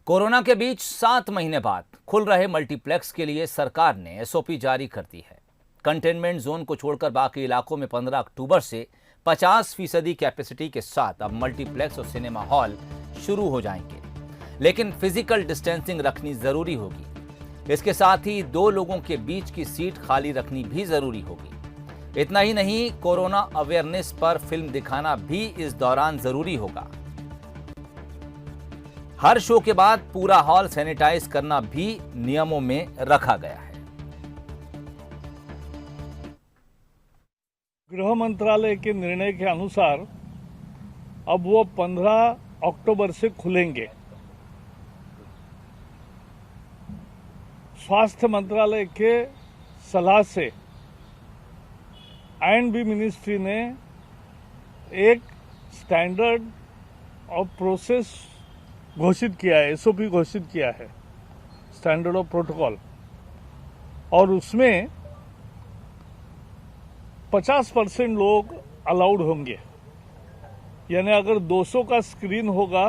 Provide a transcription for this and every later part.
Corona के बीच 7 महीने बाद खुल रहे मल्टीप्लेक्स के लिए सरकार ने एसओपी जारी कर दी है। कंटेनमेंट जोन को छोड़कर बाकी इलाकों में 15 अक्टूबर से 50% कैपेसिटी के साथ अब मल्टीप्लेक्स और सिनेमा हॉल शुरू हो जाएंगे, लेकिन फिजिकल डिस्टेंसिंग रखनी जरूरी होगी। इसके साथ ही 2 लोगों के बीच की सीट खाली रखनी भी जरूरी होगी। इतना ही नहीं, कोरोना अवेयरनेस पर फिल्म दिखाना भी इस दौरान जरूरी होगा। हर शो के बाद पूरा हॉल सैनिटाइज करना भी नियमों में रखा गया है। गृह मंत्रालय के निर्णय के अनुसार अब वो 15 अक्टूबर से खुलेंगे। स्वास्थ्य मंत्रालय के सलाह से आईएनबी मिनिस्ट्री ने एक स्टैंडर्ड ऑफ प्रोसेस घोषित किया है, एसओपी घोषित किया है, स्टैंडर्ड ऑफ प्रोटोकॉल, और उसमें 50% लोग अलाउड होंगे। यानी अगर 200 का स्क्रीन होगा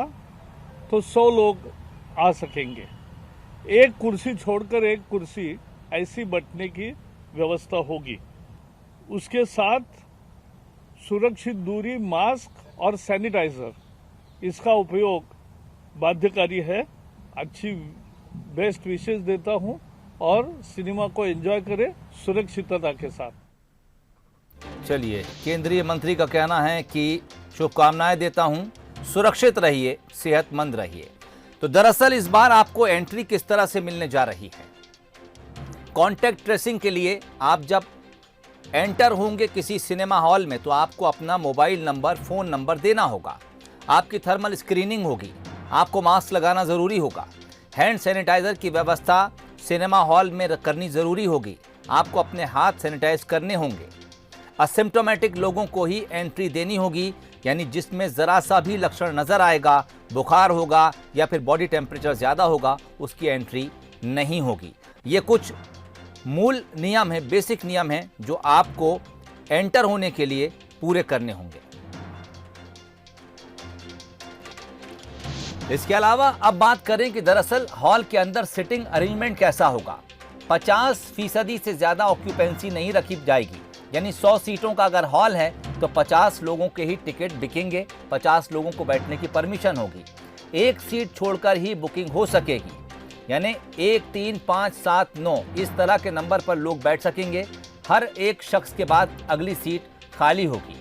तो 100 लोग आ सकेंगे। एक कुर्सी छोड़कर एक कुर्सी ऐसी बैठने की व्यवस्था होगी। उसके साथ सुरक्षित दूरी, मास्क और सैनिटाइजर, इसका उपयोग बाध्यकारी है। अच्छी बेस्ट विशेष देता हूं और सिनेमा को एंजॉय करें सुरक्षितता के साथ। चलिए, केंद्रीय मंत्री का कहना है कि शुभकामनाएं देता हूं, सुरक्षित रहिए, सेहतमंद रहिए। तो दरअसल इस बार आपको एंट्री किस तरह से मिलने जा रही है? कॉन्टैक्ट ट्रेसिंग के लिए आप जब एंटर होंगे किसी सिनेमा हॉल में तो आपको अपना मोबाइल नंबर, फोन नंबर देना होगा। आपकी थर्मल स्क्रीनिंग होगी, आपको मास्क लगाना जरूरी होगा, हैंड सैनिटाइजर की व्यवस्था सिनेमा हॉल में करनी जरूरी होगी, आपको अपने हाथ सैनिटाइज करने होंगे। असिम्प्टोमेटिक लोगों को ही एंट्री देनी होगी, यानी जिसमें जरा सा भी लक्षण नजर आएगा, बुखार होगा या फिर बॉडी टेम्परेचर ज्यादा होगा, उसकी एंट्री नहीं होगी। ये कुछ मूल नियम है, बेसिक नियम है जो आपको एंटर होने के लिए पूरे करने होंगे। इसके अलावा अब बात करें कि दरअसल हॉल के अंदर सिटिंग अरेंजमेंट कैसा होगा। 50% से ज्यादा ऑक्यूपेंसी नहीं रखी जाएगी, यानी 100 सीटों का अगर हॉल है तो 50 लोगों के ही टिकट बिकेंगे, 50 लोगों को बैठने की परमिशन होगी। एक सीट छोड़कर ही बुकिंग हो सकेगी, यानी 1, 3, 5, 7, 9 इस तरह के नंबर पर लोग बैठ सकेंगे। हर एक शख्स के बाद अगली सीट खाली होगी।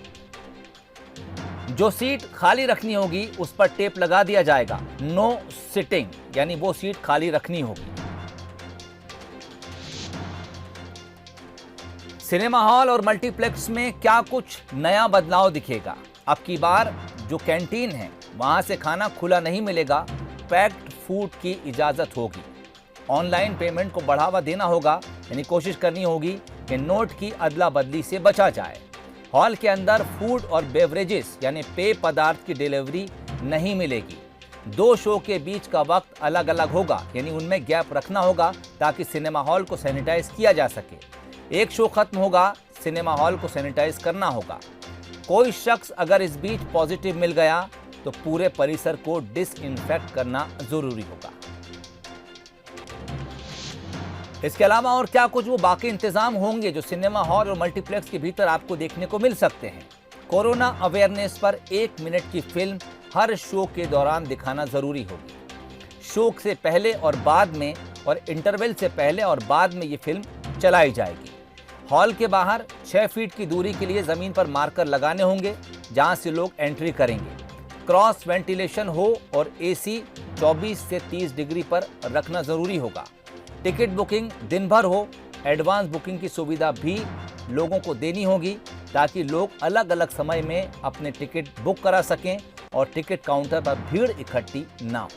जो सीट खाली रखनी होगी उस पर टेप लगा दिया जाएगा, नो सिटिंग, यानी वो सीट खाली रखनी होगी। सिनेमा हॉल और मल्टीप्लेक्स में क्या कुछ नया बदलाव दिखेगा? अब की बार जो कैंटीन है वहां से खाना खुला नहीं मिलेगा, पैक्ड फूड की इजाजत होगी। ऑनलाइन पेमेंट को बढ़ावा देना होगा, यानी कोशिश करनी होगी कि नोट की अदला बदली से बचा जाए। हॉल के अंदर फूड और बेवरेजेस यानी पेय पदार्थ की डिलीवरी नहीं मिलेगी। 2 शो के बीच का वक्त अलग अलग होगा, यानी उनमें गैप रखना होगा ताकि सिनेमा हॉल को सैनिटाइज किया जा सके। एक शो खत्म होगा, सिनेमा हॉल को सैनिटाइज करना होगा। कोई शख्स अगर इस बीच पॉजिटिव मिल गया तो पूरे परिसर को डिसइंफेक्ट करना जरूरी होगा। इसके अलावा और क्या कुछ वो बाकी इंतजाम होंगे जो सिनेमा हॉल और मल्टीप्लेक्स के भीतर आपको देखने को मिल सकते हैं? कोरोना अवेयरनेस पर 1 मिनट की फिल्म हर शो के दौरान दिखाना जरूरी होगी। शो से पहले और बाद में और इंटरवल से पहले और बाद में ये फिल्म चलाई जाएगी। हॉल के बाहर 6 फीट की दूरी के लिए जमीन पर मार्कर लगाने होंगे जहां से लोग एंट्री करेंगे। क्रॉस वेंटिलेशन हो और एसी 24 से 30 डिग्री पर रखना जरूरी होगा। टिकट बुकिंग दिन भर हो, एडवांस बुकिंग की सुविधा भी लोगों को देनी होगी ताकि लोग अलग अलग समय में अपने टिकट बुक करा सकें और टिकट काउंटर पर भीड़ इकट्ठी ना हो।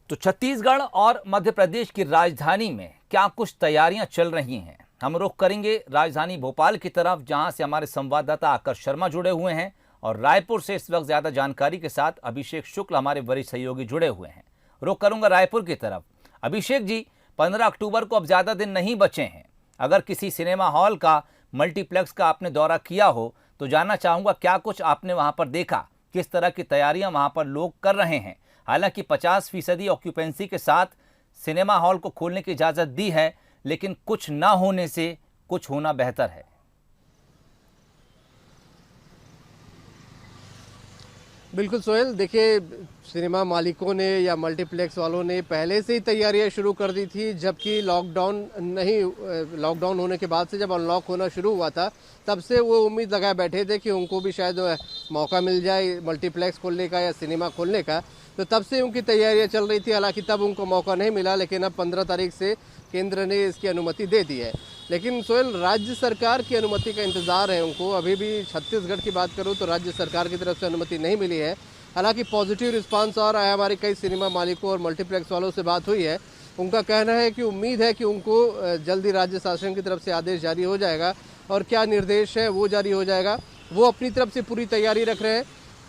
तो छत्तीसगढ़ और मध्य प्रदेश की राजधानी में क्या कुछ तैयारियां चल रही हैं? हम रुख करेंगे राजधानी भोपाल की तरफ, जहां से हमारे संवाददाता आकर्ष शर्मा जुड़े हुए हैं, और रायपुर से इस वक्त ज्यादा जानकारी के साथ अभिषेक शुक्ल हमारे वरिष्ठ सहयोगी जुड़े हुए हैं। रुख करूंगा रायपुर की तरफ। अभिषेक जी, 15 अक्टूबर को अब ज़्यादा दिन नहीं बचे हैं। अगर किसी सिनेमा हॉल का मल्टीप्लेक्स का आपने दौरा किया हो तो जानना चाहूँगा क्या कुछ आपने वहाँ पर देखा, किस तरह की तैयारियाँ वहाँ पर लोग कर रहे हैं। हालांकि 50% ऑक्यूपेंसी के साथ सिनेमा हॉल को खोलने की इजाज़त दी है, लेकिन कुछ ना होने से कुछ होना बेहतर है। बिल्कुल सोहेल, देखिए सिनेमा मालिकों ने या मल्टीप्लेक्स वालों ने पहले से ही तैयारियां शुरू कर दी थी, जबकि लॉकडाउन होने के बाद से जब अनलॉक होना शुरू हुआ था तब से वो उम्मीद लगाए बैठे थे कि उनको भी शायद मौका मिल जाए मल्टीप्लेक्स खोलने का या सिनेमा खोलने का। तो तब से उनकी तैयारियां चल रही थी, हालांकि तब उनको मौका नहीं मिला, लेकिन अब 15 तारीख से केंद्र ने इसकी अनुमति दे दी है। लेकिन सोहेल, राज्य सरकार की अनुमति का इंतजार है उनको। अभी भी छत्तीसगढ़ की बात करूं तो राज्य सरकार की तरफ से अनुमति नहीं मिली है। हालांकि पॉजिटिव रिस्पांस आ रहा है, हमारे कई सिनेमा मालिकों और मल्टीप्लेक्स वालों से बात हुई है। उनका कहना है कि उम्मीद है कि उनको जल्दी राज्य शासन की तरफ से आदेश जारी हो जाएगा और क्या निर्देश है वो जारी हो जाएगा। वो अपनी तरफ से पूरी तैयारी रख रहे हैं,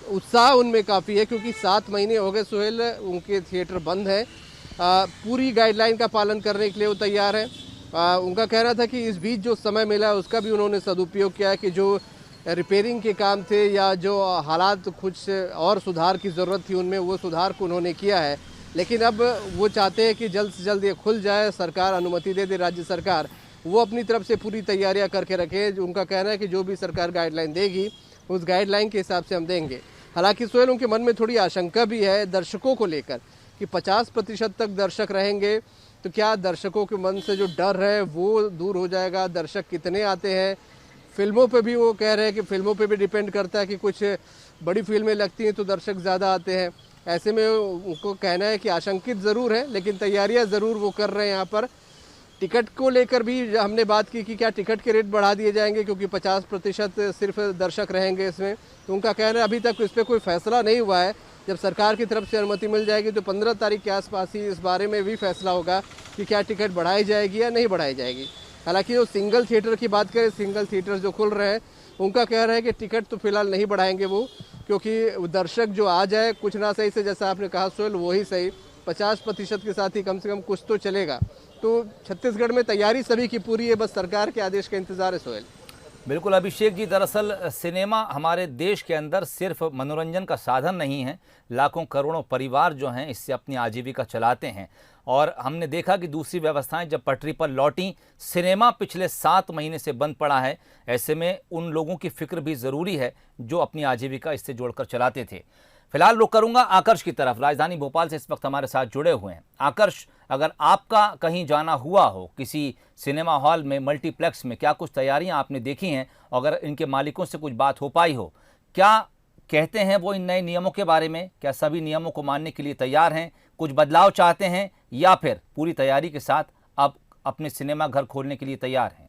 उत्साह उनमें काफ़ी है, क्योंकि 7 महीने हो गए सोहेल उनके थिएटर बंद हैं। पूरी गाइडलाइन का पालन करने के लिए वो तैयार है। उनका कहना था कि इस बीच जो समय मिला है उसका भी उन्होंने सदुपयोग किया है, कि जो रिपेयरिंग के काम थे या जो हालात कुछ और सुधार की ज़रूरत थी उनमें, वो सुधार को उन्होंने किया है। लेकिन अब वो चाहते हैं कि जल्द से जल्द ये खुल जाए, सरकार अनुमति दे दे, राज्य सरकार। वो अपनी तरफ से पूरी तैयारियां करके रखे। उनका कहना है कि जो भी सरकार गाइडलाइन देगी उस गाइडलाइन के हिसाब से हम देंगे। हालांकि सोहेल, उनके मन में थोड़ी आशंका भी है दर्शकों को लेकर कि 50% तक दर्शक रहेंगे तो क्या दर्शकों के मन से जो डर है वो दूर हो जाएगा। दर्शक कितने आते हैं, फिल्मों पे भी वो कह रहे हैं कि फिल्मों पे भी डिपेंड करता है कि कुछ बड़ी फिल्में लगती हैं तो दर्शक ज़्यादा आते हैं। ऐसे में उनको कहना है कि आशंकित ज़रूर है, लेकिन तैयारियां ज़रूर वो कर रहे हैं। यहाँ पर टिकट को लेकर भी हमने बात की कि क्या टिकट के रेट बढ़ा दिए जाएंगे, क्योंकि 50% सिर्फ दर्शक रहेंगे इसमें। तो उनका कहना है अभी तक इस पर कोई फैसला नहीं हुआ है। जब सरकार की तरफ से अनुमति मिल जाएगी तो 15 तारीख के आसपास ही इस बारे में भी फैसला होगा कि क्या टिकट बढ़ाई जाएगी या नहीं बढ़ाई जाएगी। हालांकि जो सिंगल थिएटर की बात करें, सिंगल थिएटर जो खुल रहे हैं, उनका कह रहे हैं कि टिकट तो फिलहाल नहीं बढ़ाएंगे वो, क्योंकि दर्शक जो आ जाए कुछ ना सही से, जैसा आपने कहा सोहेल, वही सही 50% के साथ ही कम से कम कुछ तो चलेगा। तो छत्तीसगढ़ में तैयारी सभी की पूरी है, बस सरकार के आदेश का इंतजार है सोहेल। बिल्कुल अभिषेक जी, दरअसल सिनेमा हमारे देश के अंदर सिर्फ मनोरंजन का साधन नहीं है। लाखों करोड़ों परिवार जो हैं इससे अपनी आजीविका चलाते हैं, और हमने देखा कि दूसरी व्यवस्थाएं जब पटरी पर लौटी, सिनेमा पिछले 7 महीने से बंद पड़ा है। ऐसे में उन लोगों की फिक्र भी ज़रूरी है जो अपनी आजीविका इससे जोड़कर चलाते थे। फिलहाल रुक करूंगा आकर्ष की तरफ, राजधानी भोपाल से इस वक्त हमारे साथ जुड़े हुए हैं। आकर्ष, अगर आपका कहीं जाना हुआ हो किसी सिनेमा हॉल में, मल्टीप्लेक्स में, क्या कुछ तैयारियां आपने देखी हैं? अगर इनके मालिकों से कुछ बात हो पाई हो, क्या कहते हैं वो इन नए नियमों के बारे में? क्या सभी नियमों को मानने के लिए तैयार हैं, कुछ बदलाव चाहते हैं, या फिर पूरी तैयारी के साथ अब अपने सिनेमा घर खोलने के लिए तैयार हैं?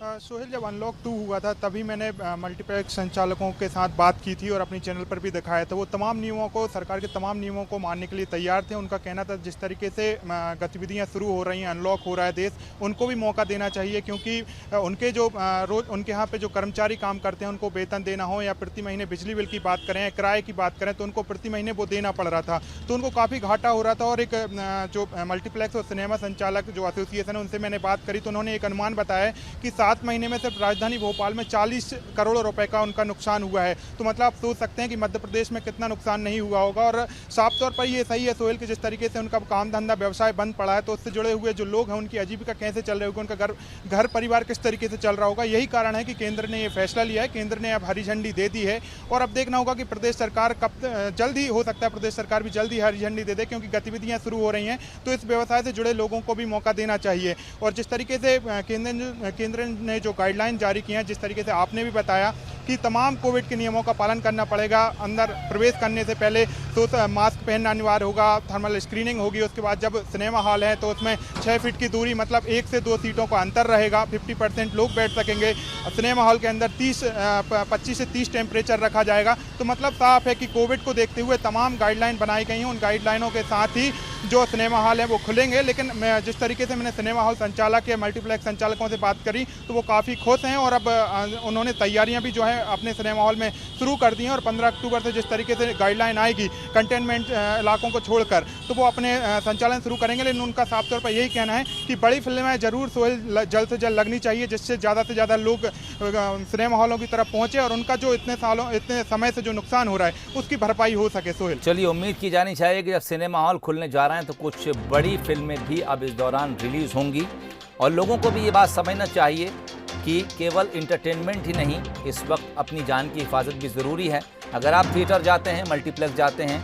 सोहेल, जब अनलॉक 2 हुआ था तभी मैंने मल्टीप्लेक्स संचालकों के साथ बात की थी और अपनी चैनल पर भी दिखाया था। वो तमाम नियमों को, सरकार के तमाम नियमों को मानने के लिए तैयार थे। उनका कहना था जिस तरीके से गतिविधियां शुरू हो रही हैं, अनलॉक हो रहा है देश, उनको भी मौका देना चाहिए, क्योंकि उनके जो रोज उनके यहाँ पे जो कर्मचारी काम करते हैं उनको वेतन देना हो, या प्रति महीने बिजली बिल की बात करें, किराए की बात करें, तो उनको प्रति महीने वो देना पड़ रहा था। तो उनको काफ़ी घाटा हो रहा था। और एक जो मल्टीप्लेक्स और सिनेमा संचालक जो एसोसिएशन है उनसे मैंने बात करी तो उन्होंने एक अनुमान बताया कि 7 महीने में सिर्फ राजधानी भोपाल में 40 करोड़ रुपए का उनका नुकसान हुआ है। तो मतलब आप सोच सकते हैं कि मध्य प्रदेश में कितना नुकसान नहीं हुआ होगा। और साफ तौर पर ये सही है सोहेल कि जिस तरीके से उनका काम धंधा व्यवसाय बंद पड़ा है, तो उससे जुड़े हुए जो लोग हैं उनकी आजीविका कैसे चल रही होगी, उनका घर परिवार किस तरीके से चल रहा होगा। यही कारण है कि केंद्र ने ये फैसला लिया है। केंद्र ने अब हरी झंडी दे दी है और अब देखना होगा कि प्रदेश सरकार कब, जल्द ही हो सकता है प्रदेश सरकार भी जल्द ही हरी झंडी दे दे, क्योंकि गतिविधियां शुरू हो रही हैं। तो इस व्यवसाय से जुड़े लोगों को भी मौका देना चाहिए। और जिस तरीके से केंद्र ने जो गाइडलाइन जारी की हैं, जिस तरीके से आपने भी बताया कि तमाम कोविड के नियमों का पालन करना पड़ेगा, अंदर प्रवेश करने से पहले तो मास्क पहनना अनिवार्य होगा, थर्मल स्क्रीनिंग होगी। उसके बाद जब सिनेमा हॉल है तो उसमें 6 फीट की दूरी, मतलब 1 से 2 सीटों का अंतर रहेगा, 50% लोग बैठ सकेंगे। सिनेमा हॉल के अंदर 25 से 30 टेम्परेचर रखा जाएगा। तो मतलब साफ है कि कोविड को देखते हुए तमाम गाइडलाइन बनाई गई हैं। उन गाइडलाइनों के साथ ही जो सिनेमा हॉल हैं वो खुलेंगे। लेकिन मैं जिस तरीके से मैंने सिनेमा हॉल संचालक या मल्टीप्लेक्स संचालकों से बात करी तो वो काफ़ी खुश हैं और अब उन्होंने तैयारियां भी जो है अपने सिनेमा हॉल में शुरू कर दी हैं और 15 अक्टूबर से जिस तरीके से गाइडलाइन आएगी कंटेनमेंट इलाकों को छोड़कर तो वो अपने संचालन शुरू करेंगे। लेकिन उनका साफ तौर पर यही कहना है कि बड़ी फिल्में जरूर सोहेल जल्द से जल्द लगनी चाहिए, जिससे ज़्यादा लोग सिनेमा हॉलों की तरफ पहुँचे और उनका जो इतने समय से जो नुकसान हो रहा है उसकी भरपाई हो सके। सोहेल, चलिए, उम्मीद की जानी चाहिए कि जब सिनेमा हॉल खुलने जा रहे हैं तो कुछ बड़ी फिल्में भी अब इस दौरान रिलीज होंगी और लोगों को भी ये बात समझना चाहिए कि केवल इंटरटेनमेंट ही नहीं, इस वक्त अपनी जान की हिफाजत भी ज़रूरी है। अगर आप थिएटर जाते हैं, मल्टीप्लेक्स जाते हैं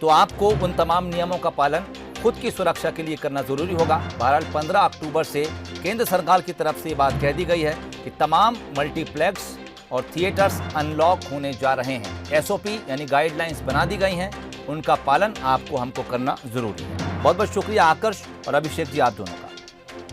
तो आपको उन तमाम नियमों का पालन खुद की सुरक्षा के लिए करना ज़रूरी होगा। बहरहाल 15 अक्टूबर से केंद्र सरकार की तरफ से ये बात कह दी गई है कि तमाम मल्टीप्लेक्स और थिएटर्स अनलॉक होने जा रहे हैं। एसओपी यानी गाइडलाइंस बना दी गई हैं, उनका पालन आपको हमको करना ज़रूरी है। बहुत बहुत शुक्रिया आकर्ष और अभिषेक जी, आप दोनों का।